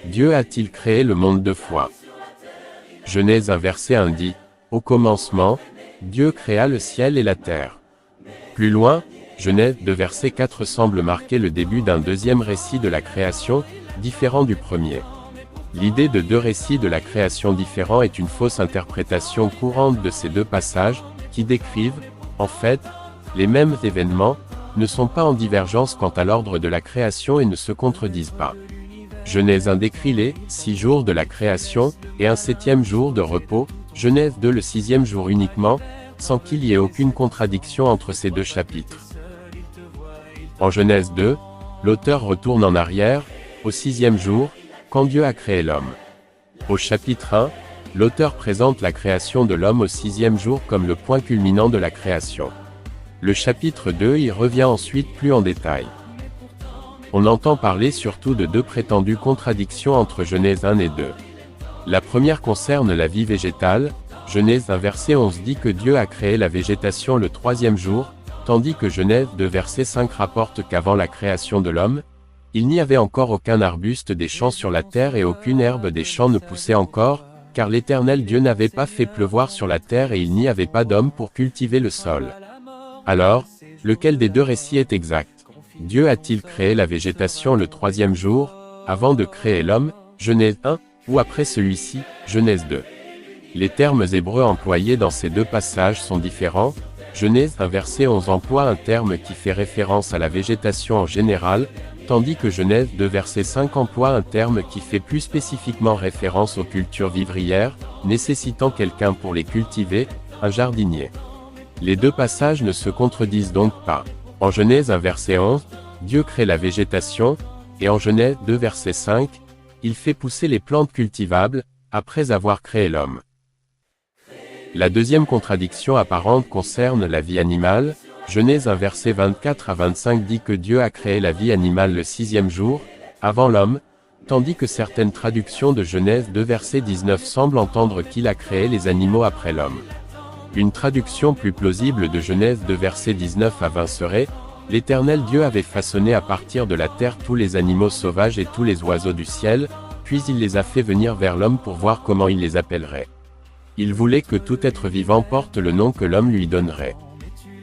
Dieu a-t-il créé le monde 2 fois? Genèse 1 verset 1 dit, « Au commencement, Dieu créa le ciel et la terre. » Plus loin, Genèse 2 verset 4 semble marquer le début d'un deuxième récit de la création, différent du premier. L'idée de 2 récits de la création différents est une fausse interprétation courante de ces 2 passages, qui décrivent, en fait, les mêmes événements, ne sont pas en divergence quant à l'ordre de la création et ne se contredisent pas. Genèse 1 décrit les 6 jours de la création, et un 7e jour de repos, Genèse 2 le 6e jour uniquement, sans qu'il y ait aucune contradiction entre ces 2 chapitres. En Genèse 2, l'auteur retourne en arrière, au 6e jour, quand Dieu a créé l'homme. Au chapitre 1, l'auteur présente la création de l'homme au 6e jour comme le point culminant de la création. Le chapitre 2 y revient ensuite plus en détail. On entend parler surtout de 2 prétendues contradictions entre Genèse 1 et 2. La première concerne la vie végétale. Genèse 1 verset 11 dit que Dieu a créé la végétation le 3e jour, tandis que Genèse 2 verset 5 rapporte qu'avant la création de l'homme, il n'y avait encore aucun arbuste des champs sur la terre et aucune herbe des champs ne poussait encore, car l'Éternel Dieu n'avait pas fait pleuvoir sur la terre et il n'y avait pas d'homme pour cultiver le sol. Alors, lequel des 2 récits est exact? Dieu a-t-il créé la végétation le 3e jour, avant de créer l'homme, Genèse 1, ou après celui-ci, Genèse 2? Les termes hébreux employés dans ces 2 passages sont différents. Genèse 1 verset 11 emploie un terme qui fait référence à la végétation en général, tandis que Genèse 2 verset 5 emploie un terme qui fait plus spécifiquement référence aux cultures vivrières, nécessitant quelqu'un pour les cultiver, un jardinier. Les 2 passages ne se contredisent donc pas. En Genèse 1 verset 11, Dieu crée la végétation, et en Genèse 2 verset 5, il fait pousser les plantes cultivables, après avoir créé l'homme. La deuxième contradiction apparente concerne la vie animale. Genèse 1 verset 24 à 25 dit que Dieu a créé la vie animale le 6e jour, avant l'homme, tandis que certaines traductions de Genèse 2 verset 19 semblent entendre qu'il a créé les animaux après l'homme. Une traduction plus plausible de Genèse 2 verset 19 à 20 serait, « L'Éternel Dieu avait façonné à partir de la terre tous les animaux sauvages et tous les oiseaux du ciel, puis il les a fait venir vers l'homme pour voir comment il les appellerait. Il voulait que tout être vivant porte le nom que l'homme lui donnerait.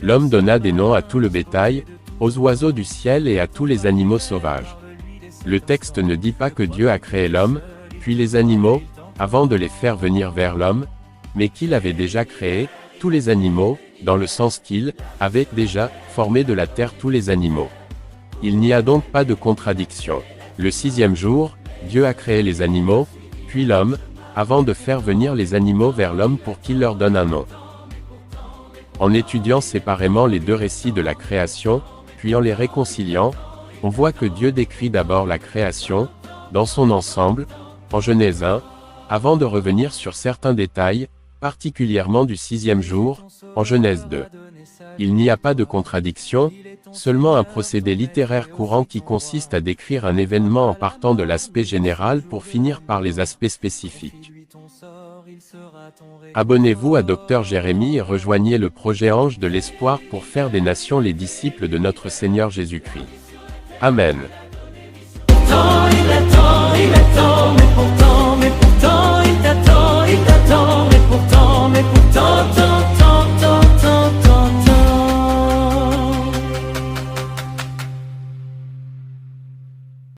L'homme donna des noms à tout le bétail, aux oiseaux du ciel et à tous les animaux sauvages. » Le texte ne dit pas que Dieu a créé l'homme, puis les animaux, avant de les faire venir vers l'homme, mais qu'il avait déjà créé tous les animaux, dans le sens qu'il avait déjà formé de la terre tous les animaux. Il n'y a donc pas de contradiction. Le 6e jour, Dieu a créé les animaux, puis l'homme, avant de faire venir les animaux vers l'homme pour qu'il leur donne un nom. En étudiant séparément les 2 récits de la création, puis en les réconciliant, on voit que Dieu décrit d'abord la création, dans son ensemble, en Genèse 1, avant de revenir sur certains détails, particulièrement du 6e jour, en Genèse 2. Il n'y a pas de contradiction, seulement un procédé littéraire courant qui consiste à décrire un événement en partant de l'aspect général pour finir par les aspects spécifiques. Abonnez-vous à Dr Jérémie et rejoignez le projet Ange de l'Espoir pour faire des nations les disciples de notre Seigneur Jésus-Christ. Amen.